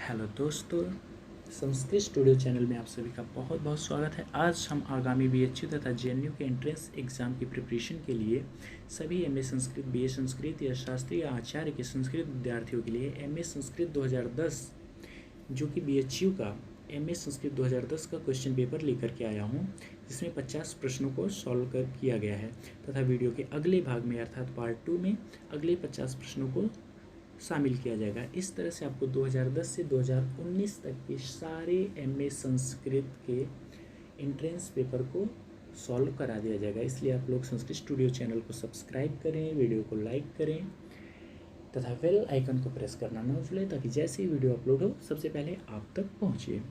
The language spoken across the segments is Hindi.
हेलो दोस्तों, संस्कृत स्टूडियो चैनल में आप सभी का बहुत बहुत स्वागत है। आज हम आगामी बीएचयू तथा जेएनयू के एंट्रेंस एग्ज़ाम की प्रिपरेशन के लिए सभी एमए संस्कृत, बीए संस्कृत या शास्त्रीय आचार्य के संस्कृत विद्यार्थियों के लिए एमए संस्कृत 2010 जो कि बीएचयू का एमए संस्कृत 2010 का क्वेश्चन पेपर लेकर के आया हूँ, जिसमें 50 प्रश्नों को सॉल्व किया गया है तथा वीडियो के अगले भाग में अर्थात पार्ट 2 में अगले 50 प्रश्नों को शामिल किया जाएगा। इस तरह से आपको 2010 से 2019 तक के सारे एमए संस्कृत के एंट्रेंस पेपर को सॉल्व करा दिया जाएगा। इसलिए आप लोग संस्कृत स्टूडियो चैनल को सब्सक्राइब करें, वीडियो को लाइक करें तथा बेल आइकन को प्रेस करना ना भूलें, ताकि जैसे ही वीडियो अपलोड हो सबसे पहले आप तक पहुँचे।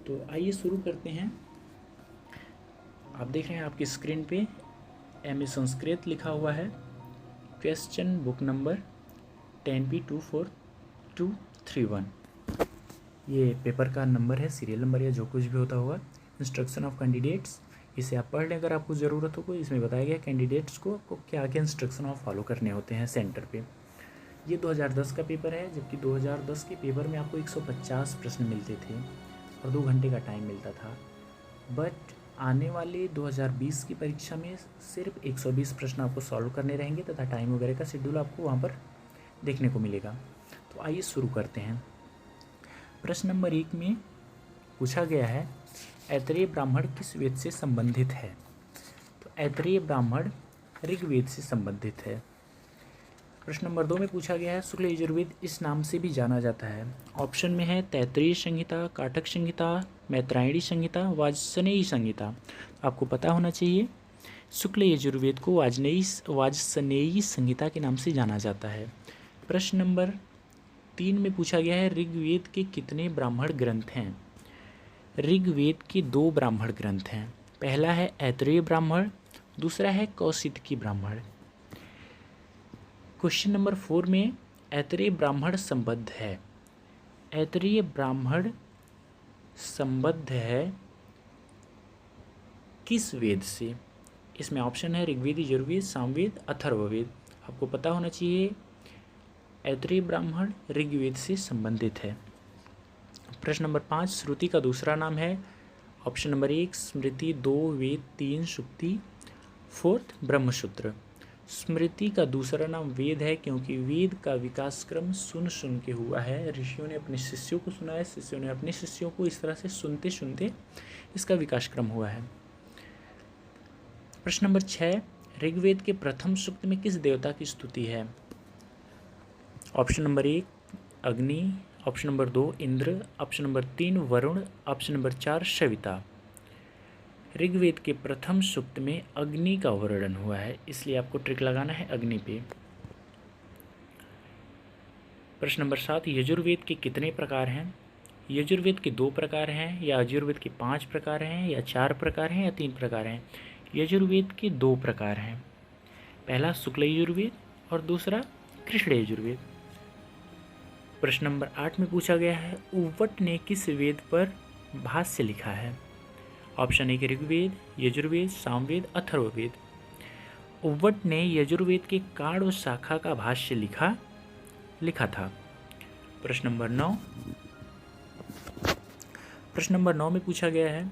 तो आइए शुरू करते हैं। आप देख रहे हैं आपकी स्क्रीन पे एमए संस्कृत लिखा हुआ है। क्वेश्चन बुक नंबर 10P24231 ये पेपर का नंबर है, सीरियल नंबर या जो कुछ भी होता होगा। इंस्ट्रक्शन ऑफ कैंडिडेट्स, इसे आप पढ़ लें अगर आपको ज़रूरत हो कोई। इसमें बताया गया कैंडिडेट्स को क्या क्या इंस्ट्रक्शन ऑफ फॉलो करने होते हैं सेंटर पे। ये 2010 का पेपर है, जबकि 2010 के पेपर में आपको 150 प्रश्न मिलते थे और 2 घंटे का टाइम मिलता था। बट आने वाले 2020 की परीक्षा में सिर्फ 120 प्रश्न आपको सॉल्व करने रहेंगे तथा टाइम वगैरह का शेड्यूल आपको वहाँ पर देखने को मिलेगा। तो आइए शुरू करते हैं। प्रश्न नंबर 1 में पूछा गया है, ऐतरेय ब्राह्मण किस वेद से संबंधित है? तो ऐतरेय ब्राह्मण ऋग्वेद से संबंधित है। प्रश्न नंबर 2 में पूछा गया है, शुक्ल यजुर्वेद इस नाम से भी जाना जाता है। ऑप्शन में है तैत्तिरीय संहिता, काठक संहिता, मैत्रायणी संहिता, वाजसनेयी संहिता। आपको पता होना चाहिए शुक्ल यजुर्वेद को वाजसनेयी संहिता के नाम से जाना जाता है। प्रश्न नंबर 3 में पूछा गया है, ऋग्वेद के कितने ब्राह्मण ग्रंथ हैं? ऋग्वेद के 2 ब्राह्मण ग्रंथ हैं। पहला है ऐतरेय ब्राह्मण, दूसरा है कौशितकी ब्राह्मण। क्वेश्चन नंबर 4 में ऐतरेय ब्राह्मण संबद्ध है। ऐतरेय ब्राह्मण संबद्ध है किस वेद से? इसमें ऑप्शन है ऋग्वेद, यजुर्वेद, सामवेद, अथर्ववेद। आपको पता होना चाहिए ऐतरेय ब्राह्मण ऋग्वेद से संबंधित है। प्रश्न नंबर 5, श्रुति का दूसरा नाम है। ऑप्शन नंबर 1 स्मृति, 2 वेद, 3 सुक्ति, 4 ब्रह्मसूत्र। स्मृति का दूसरा नाम वेद है, क्योंकि वेद का विकास क्रम सुन के हुआ है। ऋषियों ने अपने शिष्यों को सुना है, शिष्यों ने अपने शिष्यों को, इस तरह से सुनते सुनते इसका विकास क्रम हुआ है। प्रश्न नंबर 6, ऋग्वेद के प्रथम सूक्त में किस देवता की स्तुति है? Option number 1 Agni, option number 2 Indra, option number 3 Varun, option number 4 Savita. Rigveda के प्रथम सूक्त में अग्नि का वर्णन हुआ है, इसलिए आपको ट्रिक लगाना है अग्नि पे। प्रश्न नंबर 7, यजुर्वेद के कितने प्रकार हैं? यजुर्वेद के 2 प्रकार हैं, या यजुर्वेद के 5 प्रकार हैं, या 4 प्रकार हैं, या 3 प्रकार हैं? यजुर्वेद के 2 प्रकार हैं। पहला शुक्ल यजुर्वेद और दूसरा कृष्ण यजुर्वेद। प्रश्न नंबर 8 में पूछा गया है, उव्वट ने किस वेद पर भाष्य लिखा है? ऑप्शन 1 ऋग्वेद, यजुर्वेद, सामवेद, अथर्ववेद। उव्वट ने यजुर्वेद के कांड और शाखा का भाष्य लिखा था। प्रश्न नंबर 9 में पूछा गया है,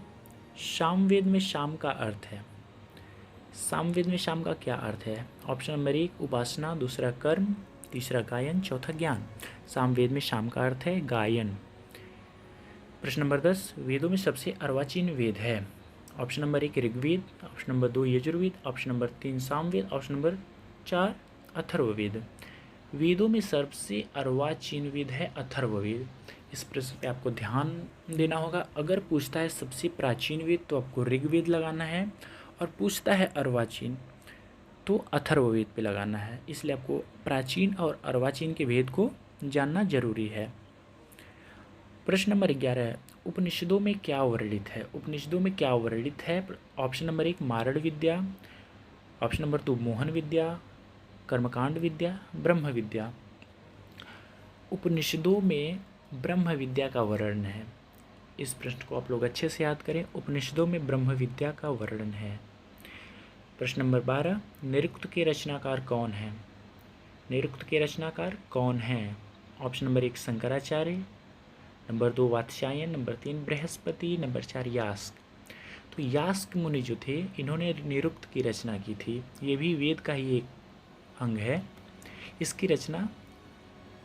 सामवेद में शाम का अर्थ है। सामवेद में शाम का क्या अर्थ है? ऑप्शन नंबर 1 उपासना, दूसरा कर्म, तीसरा गायन, चौथा ज्ञान। सामवेद में शाम का अर्थ है गायन। प्रश्न नंबर 10, वेदों में सबसे अर्वाचीन वेद है। Option number 1 Rigveda, option number 2 Yajurveda, option number 3 Samaveda, option number 4 Atharvaveda. वेदों में सबसे अर्वाचीन वेद है अथर्ववेद। इस प्रश्न पे आपको ध्यान देना होगा। अगर पूछता है सबसे प्राचीन वेद तो आपको ऋग्वेद लगाना है, और पूछता है अर्वाचीन तो अथर्ववेद पे लगाना है। इसलिए आपको प्राचीन और अर्वाचीन के वेद को जानना जरूरी है। प्रश्न नंबर 11 है, उपनिषदों में क्या वर्णित है? उपनिषदों में क्या वर्णित है? ऑप्शन नंबर 1 मारण विद्या, ऑप्शन नंबर 2 मोहन विद्या, कर्मकांड विद्या, ब्रह्म विद्या। उपनिषदों में ब्रह्म विद्या का वर्णन है। इस प्रश्न को आप लोग अच्छे से याद करें। उपनिषदों में ब्रह्म विद्या का वर्णन है। प्रश्न नंबर 12, निरुक्त के रचनाकार कौन है? निरुक्त के रचनाकार कौन हैं? Option number 1 Shankaracharya, number 2 Vatsyayana, number 3 Brihaspati, number 4 Yaska. तो यास्क मुनि जो थे इन्होंने निरुक्त की रचना की थी। ये भी वेद का ही एक अंग है। इसकी रचना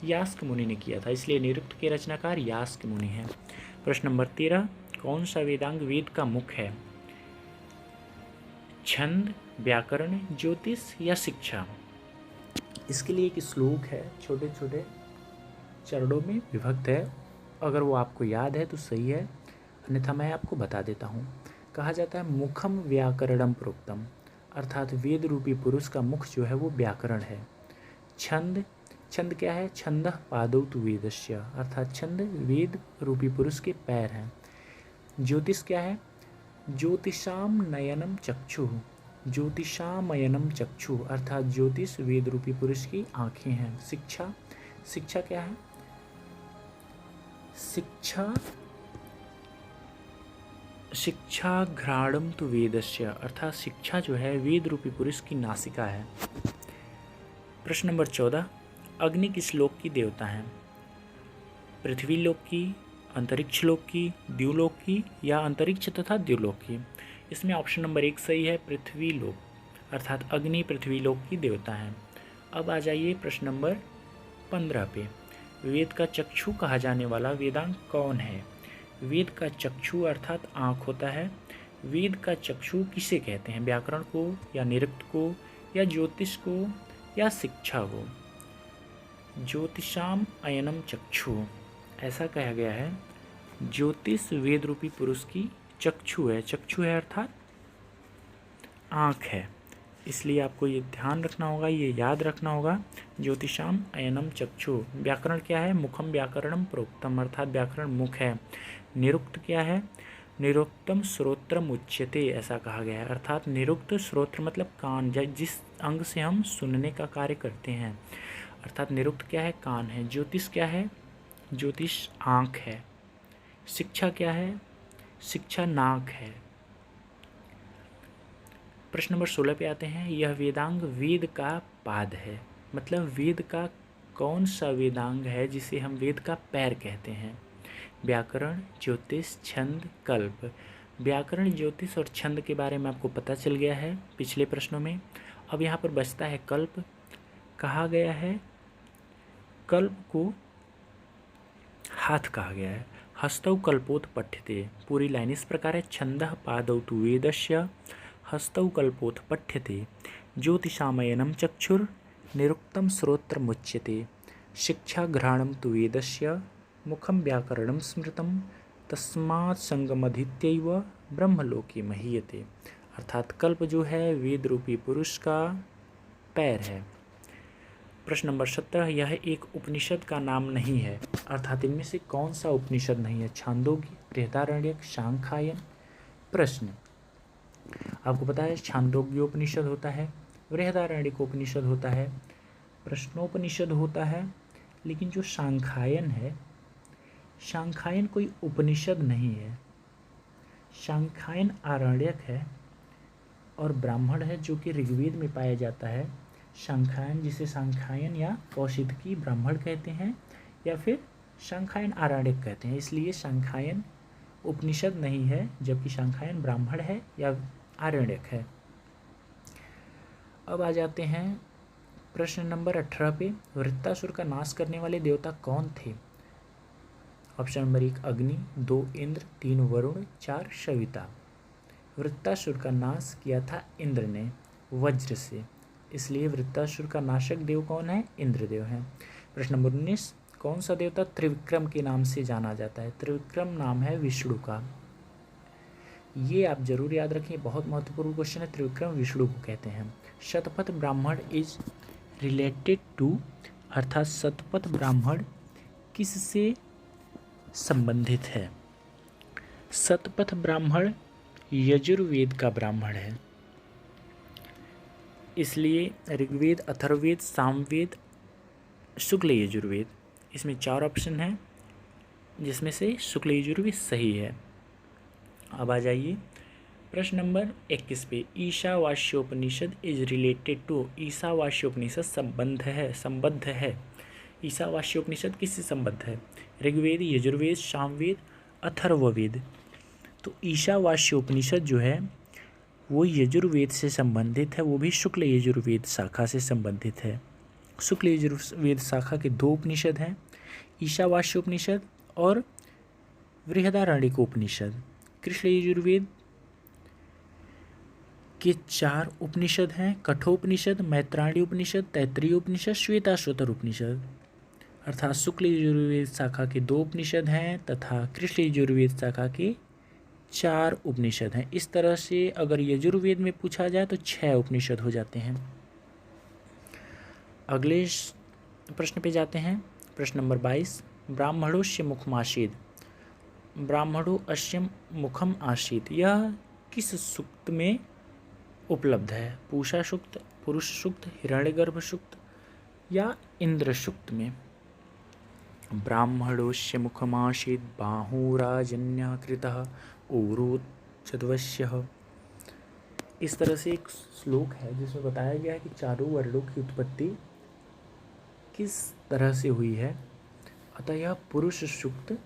यास्क मुनि ने किया था, इसलिए निरुक्त के रचनाकार यास्क मुनि हैं। प्रश्न नंबर 13, कौन सा वेदांग वेद का मुख्य है? छंद, व्याकरण, ज्योतिष या शिक्षा? इसके लिए एक श्लोक है, छोटे छोटे चरणों में विभक्त है। अगर वो आपको याद है तो सही है, अन्यथा मैं आपको बता देता हूँ। कहा जाता है मुखम व्याकरणम प्रोक्तम, अर्थात वेद रूपी पुरुष का मुख जो है वो व्याकरण है। छंद, छंद क्या है? छंद पादौ तु वेदस्य, अर्थात छंद वेद रूपी पुरुष के पैर हैं। ज्योतिष क्या है? ज्योतिषाम नयनम चक्षु, ज्योतिषामयनम चक्षु, अर्थात ज्योतिष वेद रूपी पुरुष की आँखें हैं। शिक्षा, शिक्षा क्या है? शिक्षा, शिक्षा घ्राणम तु वेदस्य, अर्थात शिक्षा जो है वेद रूपी पुरुष की नासिका है। प्रश्न नंबर 14, अग्नि किस लोक की देवता है? पृथ्वी लोक की, अंतरिक्ष लोक की, द्युलोक की या अंतरिक्ष तथा द्युलोक की? इसमें ऑप्शन नंबर 1 सही है, पृथ्वी लोक, अर्थात अग्नि पृथ्वी लोक की देवता है। अब आ जाइए प्रश्न नंबर 15 पे। वेद का चक्षु कहा जाने वाला वेदांग कौन है? वेद का चक्षु अर्थात आँख होता है। वेद का चक्षु किसे कहते हैं? व्याकरण को या निरुक्त को या ज्योतिष को या शिक्षा को? ज्योतिषाम अयनम चक्षु, ऐसा कहा गया है। ज्योतिष वेद रूपी पुरुष की चक्षु है। चक्षु है अर्थात आँख है, इसलिए आपको ये ध्यान रखना होगा, ये याद रखना होगा। ज्योतिषाम अयनम चक्षु। व्याकरण क्या है? मुखम व्याकरणम प्रोक्तम, अर्थात व्याकरण मुख है। निरुक्त क्या है? निरुक्तम श्रोत्रम उच्यते, ऐसा कहा गया है, अर्थात निरुक्त श्रोत्र मतलब कान, जिस अंग से हम सुनने का कार्य करते हैं, अर्थात निरुक्त क्या है? कान है। ज्योतिष क्या है? ज्योतिष आँख है। शिक्षा क्या है? शिक्षा नाक है। प्रश्न नंबर 16 पे आते हैं। यह वेदांग वेद का पाद है, मतलब वेद का कौन सा वेदांग है जिसे हम वेद का पैर कहते हैं? व्याकरण, ज्योतिष, छंद, कल्प। व्याकरण, ज्योतिष और छंद के बारे में आपको पता चल गया है पिछले प्रश्नों में। अब यहाँ पर बचता है कल्प। कहा गया है कल्प को हाथ कहा गया है। हस्तौ कल्पोत पठ्यते, पूरी लाइन इस प्रकार है। छंदः पादौ तु वेदस्य, हस्तौ कल्पोत पठ्यते, ज्योतिषामयनम चक्षुर, निरुक्तम श्रोत्रमुच्यते, शिक्षा घ्राणम तु वेदस्य, मुखम व्याकरणम स्मृतम, तस्मात् संगमधीत्यैव ब्रह्मलोके महीयते, अर्थात कल्प जो है वेद रूपी पुरुष का पैर है। प्रश्न नंबर 17, यह एक उपनिषद का नाम नहीं है, अर्थात इनमें से कौन सा उपनिषद नहीं है? छांदोग्य, बृहदारण्यक, सांख्यायन। प्रश्न, आपको पता है छांदोग्योपनिषद होता है, बृहदारण्यकोपनिषद होता है, प्रश्नोपनिषद होता है, लेकिन जो सांख्यायन है, सांख्यायन कोई उपनिषद नहीं है। सांख्यायन आरण्यक है और ब्राह्मण है, जो कि ऋग्वेद में पाया जाता है। सांख्यायन, जिसे सांख्यायन या कौशिकी ब्राह्मण कहते हैं या फिर सांख्यायन आरण्यक कहते हैं, इसलिए सांख्यायन उपनिषद नहीं है, जबकि सांख्यायन ब्राह्मण है या आरण्यक है। अब आ जाते हैं प्रश्न नंबर 18 पे। वृत्तासुर का नाश करने वाले देवता कौन थे? ऑप्शन नंबर 1 अग्नि, 2 इंद्र, 3 वरुण, 4 सविता। वृत्तासुर का नाश किया था इंद्र ने वज्र से, इसलिए वृत्तासुर का नाशक देव कौन है? इंद्रदेव हैं। प्रश्न नंबर 19, कौन सा देवता त्रिविक्रम के नाम से जाना जाता है? त्रिविक्रम नाम है विष्णु का। ये आप जरूर याद रखें, बहुत महत्वपूर्ण क्वेश्चन है। त्रिविक्रम विष्णु को कहते हैं। Shatapatha Brahmana is related to, अर्थात शतपथ ब्राह्मण किससे संबंधित है? शतपथ ब्राह्मण यजुर्वेद का ब्राह्मण है, इसलिए ऋग्वेद, अथर्ववेद, सामवेद, शुक्ल यजुर्वेद, इसमें 4 ऑप्शन हैं, जिसमें से शुक्ल यजुर्वेद सही है। अब आ जाइए प्रश्न नंबर 21 पे। Ishavasyopanishad is related to, Ishavasyopanishad संबद्ध है ईशावास्योपनिषद किससे संबद्ध है? ऋग्वेद, यजुर्वेद, सामवेद, अथर्ववेद। तो ईशावास्योपनिषद जो है वो यजुर्वेद से संबंधित है, वो भी शुक्ल यजुर्वेद शाखा से संबंधित है। शुक्ल यजुर्वेद शाखा के दो उपनिषद हैं, ईशावास्योपनिषद और बृहदारण्यकोपनिषद। कृष्ण यजुर्वेद के 4 उपनिषद हैं, कठोपनिषद, मैत्रायणी उपनिषद, तैत्तिरीय उपनिषद, श्वेताश्वतर उपनिषद। अर्थात शुक्ल यजुर्वेद शाखा के 2 उपनिषद हैं तथा कृष्ण यजुर्वेद शाखा के 4 उपनिषद हैं। इस तरह से अगर यजुर्वेद में पूछा जाए तो 6 उपनिषद हो जाते हैं। अगले प्रश्न पे जाते हैं। प्रश्न नंबर 22, ब्राह्मणोस्य मुखमासीद, ब्राह्मणो अस्य मुखम आसीद, यह किस सूक्त में उपलब्ध है? पूषा सूक्त, पुरुष सूक्त, हिरण्यगर्भ सूक्त या इंद्र सूक्त में? ब्राह्मणोस्य मुखमासीद बाहुराजन्यकृतः ऊरुचद्वस्यः। इस तरह से एक श्लोक है जिसमें बताया गया है कि चारों वर्णों की उत्पत्ति किस तरह से हुई है, अतः यह पुरुष सूक्त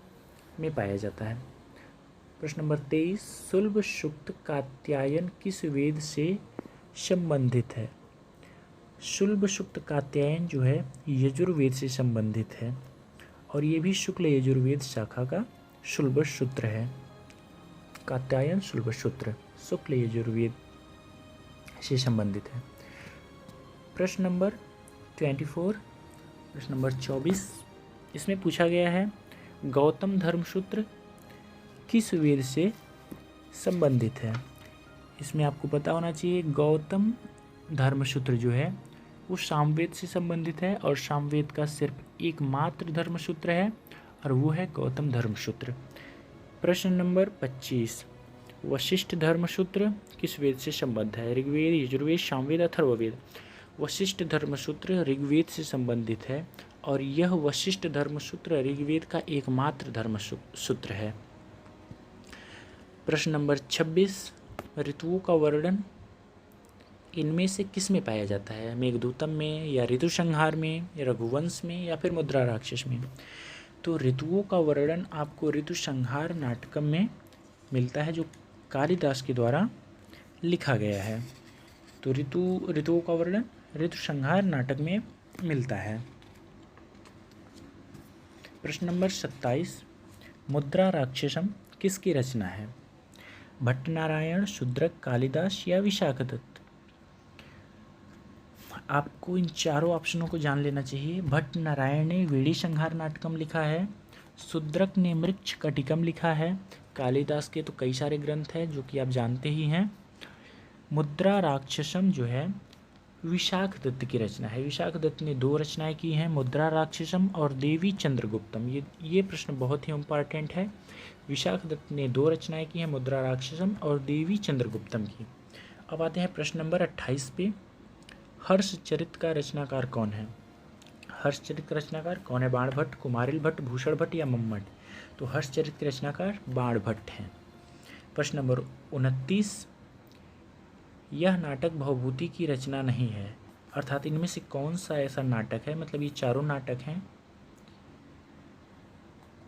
में पाया जाता है। प्रश्न नंबर 23, शुल्ब सूक्त कात्यायन किस वेद से संबंधित है? शुल्ब सूक्त कात्यायन जो है यजुर्वेद से संबंधित है और ये भी शुक्ल यजुर्वेद शाखा का शुल्ब सूत्र है। कात्यायन शुल्ब सूत्र शुक्ल यजुर्वेद से संबंधित है। प्रश्न नंबर 24, प्रश्न नंबर 24, इसमें पूछा गया है गौतम धर्मसूत्र किस वेद से संबंधित है? इसमें आपको पता होना चाहिए गौतम धर्मसूत्र जो है वो सामवेद से संबंधित है और सामवेद का सिर्फ एकमात्र धर्मसूत्र है और वो है गौतम धर्मसूत्र। प्रश्न नंबर 25, वशिष्ठ धर्मसूत्र किस वेद से संबद्ध है? ऋग्वेद, यजुर्वेद, सामवेद, अथर्ववेद। वशिष्ठ धर्मसूत्र ऋग्वेद से संबंधित है और यह वशिष्ठ धर्मसूत्र ऋग्वेद का एकमात्र धर्मसूत्र है। प्रश्न नंबर 26, ऋतुओं का वर्णन इनमें से किस में पाया जाता है? मेघदूतम में या ऋतुसंहार में या रघुवंश में या फिर मुद्रा राक्षस में? तो ऋतुओं का वर्णन आपको ऋतुसंहार नाटकम में मिलता है जो कालिदास के द्वारा लिखा गया है। तो ऋतुओं का वर्णन ऋतुसंहार नाटक में मिलता है। प्रश्न नंबर 27, मुद्रा राक्षसम किसकी रचना है? भट्टनारायण, शूद्रक, कालिदास या विशाखदत्त? आपको इन चारों ऑप्शनों को जान लेना चाहिए। भट्टनारायण ने वेणी संहार नाटकम लिखा है, शूद्रक ने मृक्ष कटिकम लिखा है, कालिदास के तो कई सारे ग्रंथ हैं जो कि आप जानते ही हैं। मुद्रा राक्षसम जो है विशाखदत्त की रचना है। विशाखदत्त ने 2 रचनाएं की हैं, मुद्रा राक्षसम और देवी चंद्रगुप्तम। ये प्रश्न बहुत ही इम्पॉर्टेंट है। विशाखदत्त ने 2 रचनाएं की हैं, मुद्रा राक्षसम और देवी चंद्रगुप्तम की। अब आते हैं प्रश्न नंबर 28 पे। हर्षचरित का रचनाकार कौन है? हर्षचरित का रचनाकार कौन है? बाणभट्ट, कुमारिल भट्ट, भूषण भट्ट या मम्मट? तो हर्षचरित के रचनाकार बाणभट्ट हैं। प्रश्न नंबर 29, यह नाटक भवभूति की रचना नहीं है, अर्थात इनमें से कौन सा ऐसा नाटक है, मतलब ये चारों नाटक हैं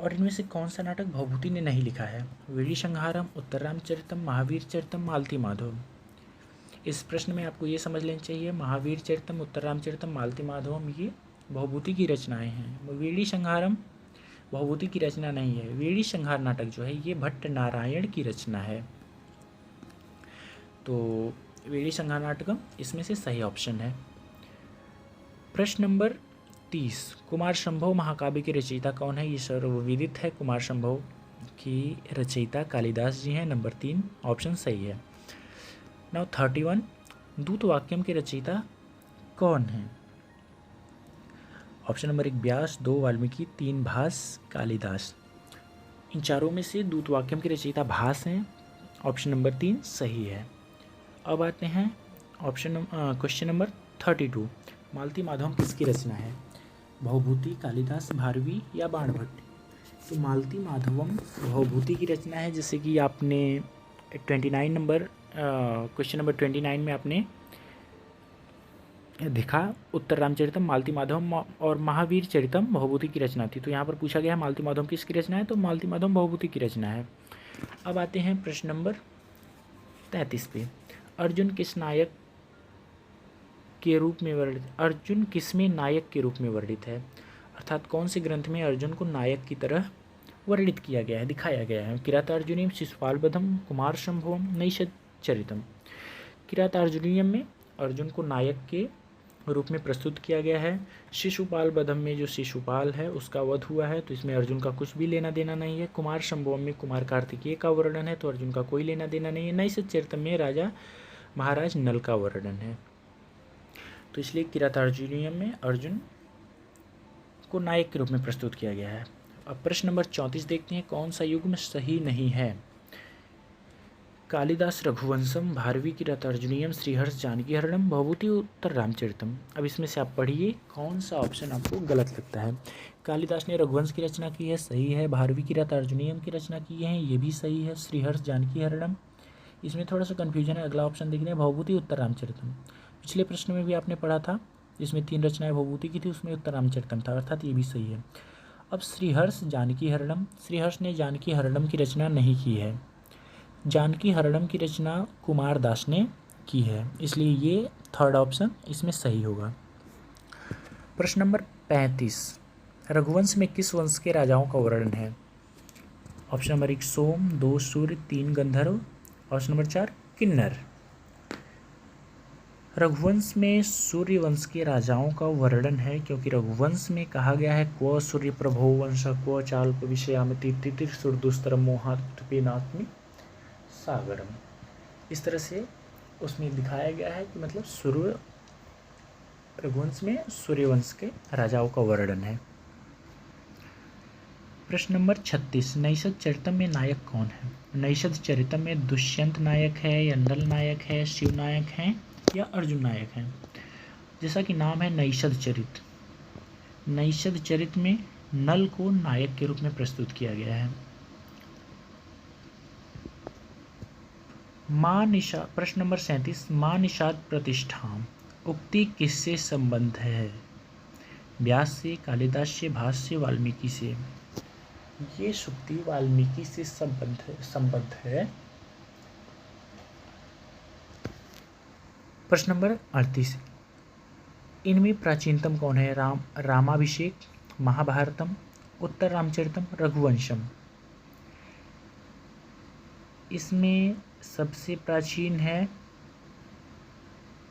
और इनमें से कौन सा नाटक भवभूति ने नहीं लिखा है? वेणी संहारम, उत्तर रामचरितम, महावीर चरितम, मालती माधवम। इस प्रश्न में आपको ये समझ लेना चाहिए महावीर चरितम, उत्तर रामचरितम, मालती माधवम ये भवभूति की रचनाएं हैं। वेणी संहारम भवभूति की रचना नहीं है। वेणी संहार नाटक जो है ये भट्ट नारायण की रचना है। तो वेणी संहार नाटकम इसमें से सही ऑप्शन है। प्रश्न नंबर 30, कुमार संभव महाकाव्य के रचयिता कौन है? ये सर्वविदित है, कुमार संभव की रचयिता कालिदास जी हैं। नंबर 3 ऑप्शन सही है। नाउ 31, दूत वाक्यम के रचयिता कौन है? ऑप्शन नंबर 1 व्यास, 2 वाल्मीकि, 3 भास, कालिदास। इन चारों में से दूत वाक्यम के रचयिता भास हैं। ऑप्शन नंबर 3 सही है। अब आते हैं क्वेश्चन नंबर 32, मालती माधवम किसकी रचना है? भवभूति, कालिदास, भारवी या बाणभट्ट? तो मालती माधवम भवभूति की रचना है, जैसे कि आपने 29 नंबर क्वेश्चन नंबर 29 में आपने दिखा। उत्तर रामचरितम, मालती माधवम और महावीर चरितम भवभूति की रचना थी। तो यहाँ पर पूछा गया है मालती माधवम किसकी रचना है, तो मालती माधवम भवभूति की रचना है। अब आते हैं प्रश्न नंबर 33 पे। अर्जुन किस नायक के रूप में वर्णित, अर्जुन किसमें नायक के रूप में वर्णित है, अर्थात कौन से ग्रंथ में अर्जुन को नायक की तरह वर्णित किया गया है, दिखाया गया है। किरातार्जुनीयम, शिशुपालवधम, कुमार संभवम, नैषध चरितम। किरातार्जुनीयम में अर्जुन को नायक के रूप में प्रस्तुत किया गया है। शिशुपाल वधम में जो शिशुपाल है उसका वध हुआ है, तो इसमें अर्जुन का कुछ भी लेना देना नहीं है। कुमार संभवम में कुमार कार्तिकेय का वर्णन है, तो अर्जुन का कोई लेना देना नहीं है। नैषध चरितम में राजा महाराज नल का वर्णन है, तो इसलिए किरातार्जुनीयम में अर्जुन को नायक के रूप में प्रस्तुत किया गया है। अब प्रश्न नंबर 34 देखते हैं, कौन सा युग्म सही नहीं है। कालिदास रघुवंशम, भारवी किरातार्जुनीयम, श्रीहर्ष जानकी हरणम, भवभूति उत्तर रामचरितम। अब इसमें से आप पढ़िए कौन सा ऑप्शन आपको गलत लगता है। कालिदास ने रघुवंश की रचना की है, सही है। भारवी किरातार्जुनीयम की रचना की है, ये भी सही है। श्रीहर्ष जानकी हरणम, इसमें थोड़ा सा कन्फ्यूजन है। अगला ऑप्शन देख रहे हैं भवभूति उत्तर रामचरितम। पिछले प्रश्न में भी आपने पढ़ा था जिसमें 3 रचनाएं भवभूति की थी, उसमें उत्तर रामचरितम था, अर्थात ये भी सही है। अब श्रीहर्ष जानकी हरणम, श्रीहर्ष ने जानकी हरणम की रचना नहीं की है। जानकी हरणम की रचना कुमार दास ने की है, इसलिए ये थर्ड ऑप्शन इसमें सही होगा। प्रश्न नंबर 35, रघुवंश में किस वंश के राजाओं का वर्णन है। ऑप्शन नंबर 1 सोम, 2 सूर्य, 3 गंधर्व, ऑप्शन नंबर 4 किन्नर। रघुवंश में सूर्य वंश के राजाओं का वर्णन है, क्योंकि रघुवंश में कहा गया है क्व सूर्य प्रभो वंश क्व चाल्प विषयामति तितिर सुरदुस्तरम मोहात्पिनात्मि सागरम। इस तरह से उसमें दिखाया गया है कि मतलब सूर्य, रघुवंश में सूर्यवंश के राजाओं का वर्णन है। प्रश्न नंबर 36, नैषध चरितम में नायक कौन है। नैषध चरितम में दुष्यंत नायक है या नल नायक है, शिव नायक है या अर्जुन नायक है। जैसा कि नाम है नैषध चरित, नैषध चरित में नल को नायक के रूप में प्रस्तुत किया गया है। माँ निषाद, प्रश्न नंबर 37, माँ निषाद प्रतिष्ठा उक्ति किससे संबंध है। व्यास से, कालिदास से, भास से, वाल्मीकि से। ये सूक्ति वाल्मीकि से संबद्ध है। प्रश्न नंबर 38, इनमें प्राचीनतम कौन है। रामाभिषेक, महाभारतम, उत्तर रामचरितम, रघुवंशम। इसमें सबसे प्राचीन है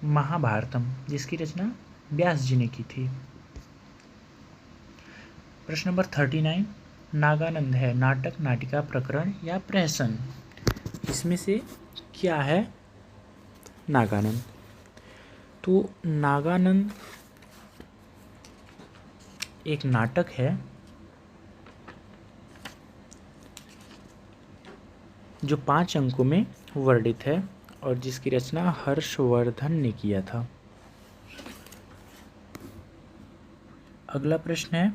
महाभारतम, जिसकी रचना व्यास जी ने की थी। प्रश्न नंबर 39, नागानंद है नाटक, नाटिका, प्रकरण या प्रहसन। इसमें से क्या है नागानंद। तो नागानंद एक नाटक है जो 5 अंकों में वर्णित है और जिसकी रचना हर्षवर्धन ने किया था। अगला प्रश्न है,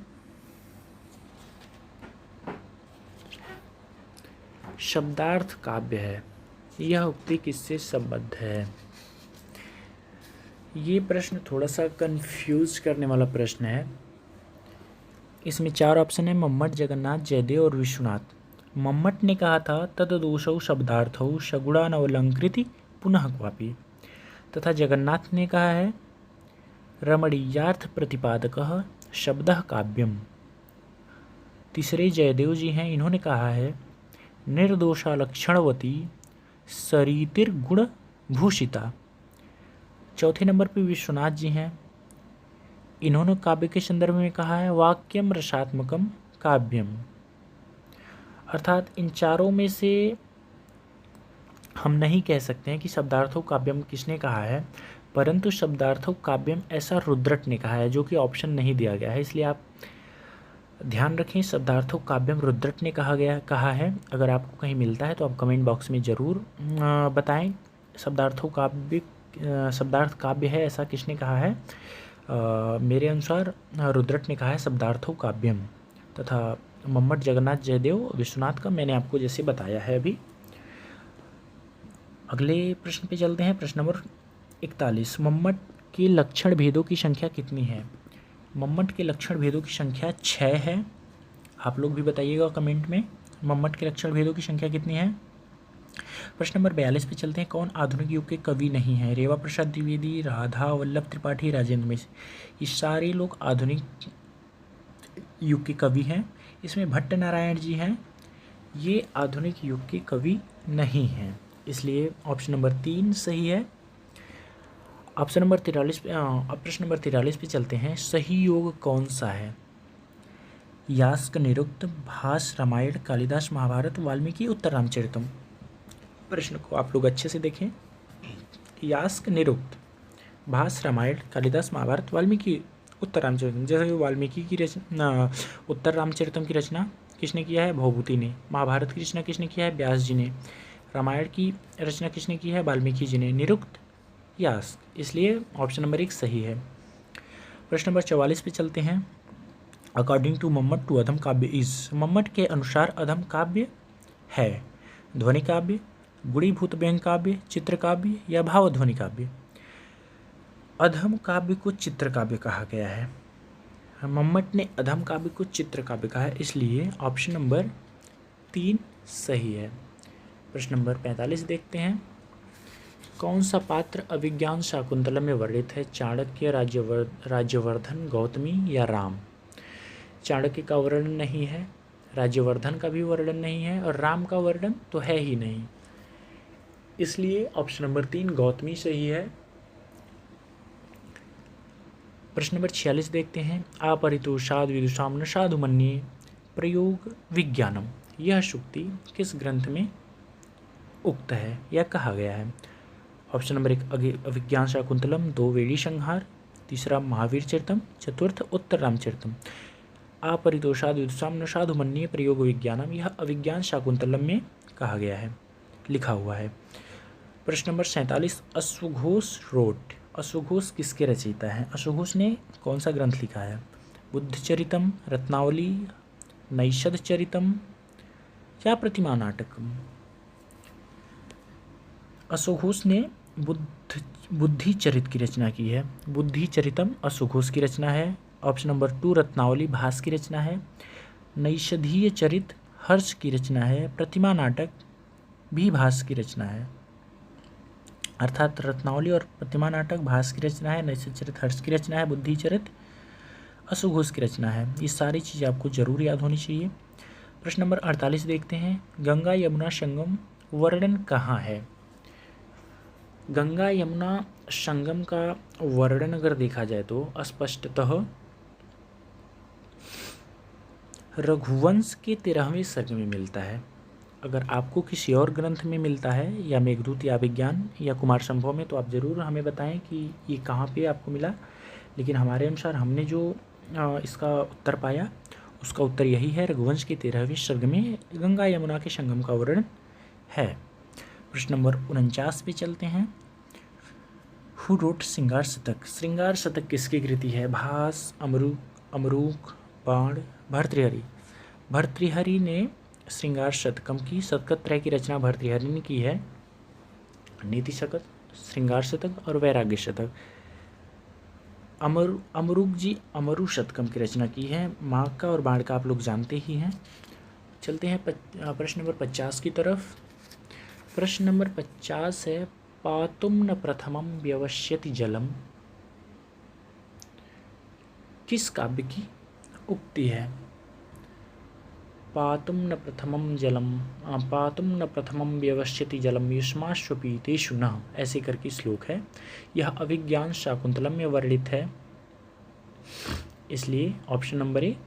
शब्दार्थ काव्य है, यह उक्ति किससे संबद्ध है। ये प्रश्न थोड़ा सा कंफ्यूज करने वाला प्रश्न है। इसमें 4 ऑप्शन है, मम्मट, जगन्नाथ, जयदेव और विश्वनाथ। मम्मट ने कहा था तददोषौ शब्दार्थौ सगुणानवलंकृति पुनः क्वापि, तथा जगन्नाथ ने कहा है रमणीयार्थ प्रतिपादकः शब्दः काव्यम। तीसरे जयदेव जी हैं, इन्होंने कहा है निर्दोषालक्षणवती सरितिर्गुण भूषिता। चौथे नंबर पर विश्वनाथ जी हैं, इन्होंने काव्य के संदर्भ में कहा है वाक्यम रसात्मकम काव्यम। अर्थात इन चारों में से हम नहीं कह सकते हैं कि शब्दार्थो काव्यम किसने कहा है, परंतु शब्दार्थो काव्यम ऐसा रुद्रट ने कहा है, जो कि ऑप्शन नहीं दिया गया है। इसलिए आप ध्यान रखें, शब्दार्थो काव्यम रुद्रट ने कहा है। अगर आपको कहीं मिलता है तो आप कमेंट बॉक्स में ज़रूर बताएं शब्दार्थ काव्य है ऐसा किसने कहा है। मेरे अनुसार रुद्रट ने कहा है शब्दार्थो काव्यम, तथा मम्मट, जगन्नाथ, जयदेव, विश्वनाथ का मैंने आपको जैसे बताया है अभी। अगले प्रश्न पे चलते हैं। प्रश्न नंबर 41, मम्मट के लक्षण भेदों की संख्या कितनी है? मम्मट के लक्षण भेदों की संख्या 6 है। आप लोग भी बताइएगा कमेंट में मम्मट के लक्षण भेदों की संख्या कितनी है। प्रश्न नंबर 42 पे चलते हैं। कौन आधुनिक युग के कवि नहीं है? रेवा प्रसाद द्विवेदी, राधा वल्लभ त्रिपाठी, राजेंद्र मिश्र। ये सारे लोग आधुनिक युग के कवि हैं। इसमें भट्ट नारायण जी हैं, ये आधुनिक युग के कवि नहीं हैं, इसलिए ऑप्शन नंबर 3 सही है। ऑप्शन नंबर 43 पे प्रश्न नंबर 43 पे चलते हैं। सही योग कौन सा है? यास्क निरुक्त, भास रामायण, कालिदास महाभारत, वाल्मीकि उत्तर रामचरितम। प्रश्न को आप लोग अच्छे से देखें। यास्क निरुक्त, भास रामायण, कालिदास महाभारत, वाल्मीकि उत्तर रामचरितम। जैसे वाल्मीकि की रचना, उत्तर रामचरितम की रचना किसने किया है? भवभूति ने। महाभारत की रचना किसने किया है? व्यास जी ने। रामायण की रचना किसने की है? वाल्मीकि जी ने। निरुक्त यास्क, इसलिए ऑप्शन नंबर 1 सही है। प्रश्न नंबर 44 पे चलते हैं। अकॉर्डिंग टू मम्मट टू अधम काव्य इज। मम्मट के अनुसार अधम काव्य है ध्वनि काव्य, गुणीभूत व्यंग काव्य, चित्र काव्य या भावध्वनि काव्य। अधम काव्य को चित्र काव्य कहा गया है। मम्मट ने अधम काव्य को चित्र काव्य कहा है, इसलिए ऑप्शन नंबर 3 सही है। प्रश्न नंबर 45 देखते हैं। कौन सा पात्र अभिज्ञान शाकुंतलम में वर्णित है? चाणक्य, राज्यवर्धन, गौतमी या राम। चाणक्य का वर्णन नहीं है, राज्यवर्धन का भी वर्णन नहीं है और राम का वर्णन तो है ही नहीं, इसलिए ऑप्शन नंबर 3 गौतमी सही है। प्रश्न नंबर 46 देखते हैं। अपरितो साधु विदुषाम न साधु मन्ये प्रयोग विज्ञानम। यह शुक्ति किस ग्रंथ में उक्त है या कहा गया है? ऑप्शन नंबर 1 अभिज्ञान शाकुंतलम, 2 वेणी संहार, तीसरा महावीर चरितम, चतुर्थ उत्तर रामचरितम। अपरितोषाद विदुषाम न साधु मन्ये प्रयोग विज्ञानम, यह अभिज्ञान शाकुंतलम में कहा गया है, लिखा हुआ है। प्रश्न नंबर 47 अश्वघोष रोट। अश्वघोष किसके रचयिता हैं? अश्वघोष ने कौन सा ग्रंथ लिखा है? बुद्धचरितम, रत्नावली, नैषध चरितम या प्रतिमा नाटकम। अश्वघोष ने बुद्धि चरित की रचना की है। बुद्धि चरितम अश्वघोष की रचना है। ऑप्शन नंबर 2 रत्नावली भास की रचना है। नैषधीय चरित हर्ष की रचना है। प्रतिमा नाटक भी भास की रचना है। अर्थात रत्नावली और प्रतिमा नाटक भास की रचना है, नैषध चरित हर्ष की रचना है, बुद्धि चरित अश्वघोष की रचना है। ये सारी चीज़ें आपको जरूर याद होनी चाहिए। प्रश्न नंबर 48 देखते हैं। गंगा यमुना संगम वर्णन कहाँ है? गंगा यमुना संगम का वर्णन अगर देखा जाए तो स्पष्टतः रघुवंश के 13वें सर्ग में मिलता है। अगर आपको किसी और ग्रंथ में मिलता है या मेघदूत या विज्ञान या कुमार संभव में, तो आप ज़रूर हमें बताएं कि ये कहाँ पे आपको मिला। लेकिन हमारे अनुसार हमने जो इसका उत्तर पाया उसका उत्तर यही है, रघुवंश के 13वें सर्ग में गंगा यमुना के संगम का वर्णन है। प्रश्न नंबर 49 पे चलते हैं। हु रोट श्रृंगार शतक। श्रृंगार शतक किसकी कृति है? भास, अमरूक, बाण, भर्तृहरि। भर्तृहरि ने श्रृंगार शतकम की शतकत्रय की रचना भर्तृहरि ने की है। नीति शतक, श्रृंगार शतक और वैराग्य शतक। अमरूक जी अमरु शतकम की रचना की है। माघ का और बाण का आप लोग जानते ही हैं। चलते हैं प्रश्न नंबर 50 की तरफ। प्रश्न नंबर 50 है। पातुम न प्रथमम व्यवस्यति जलम किस काव्य की उक्ति है? पातुम न प्रथमम जलम, पातुम न प्रथमम व्यवस्यति जलम युष्माश्वपीतेषु न, ऐसे करके श्लोक है। यह अभिज्ञान शाकुंतलम में वर्णित है, इसलिए ऑप्शन नंबर 1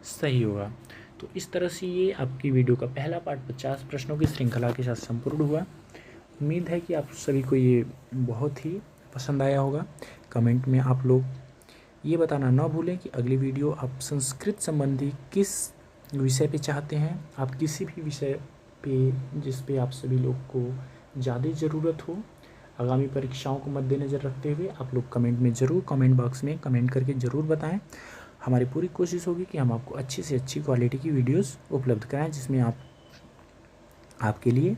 सही होगा। तो इस तरह से ये आपकी वीडियो का पहला पार्ट 50 प्रश्नों की श्रृंखला के साथ संपूर्ण हुआ। उम्मीद है कि आप सभी को ये बहुत ही पसंद आया होगा। कमेंट में आप लोग ये बताना ना भूलें कि अगली वीडियो आप संस्कृत संबंधी किस विषय पे चाहते हैं। आप किसी भी विषय पे जिस पे आप सभी लोग को ज़्यादा ज़रूरत हो, आगामी परीक्षाओं को मद्देनज़र रखते हुए आप लोग कमेंट में ज़रूर, कमेंट बॉक्स में कमेंट करके ज़रूर बताएं। हमारी पूरी कोशिश होगी कि हम आपको अच्छी से अच्छी क्वालिटी की वीडियोस उपलब्ध कराएं, जिसमें आपके लिए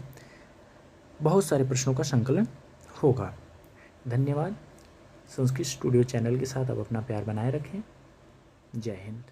बहुत सारे प्रश्नों का संकलन होगा। धन्यवाद। संस्कृत स्टूडियो चैनल के साथ आप अपना प्यार बनाए रखें। जय हिंद।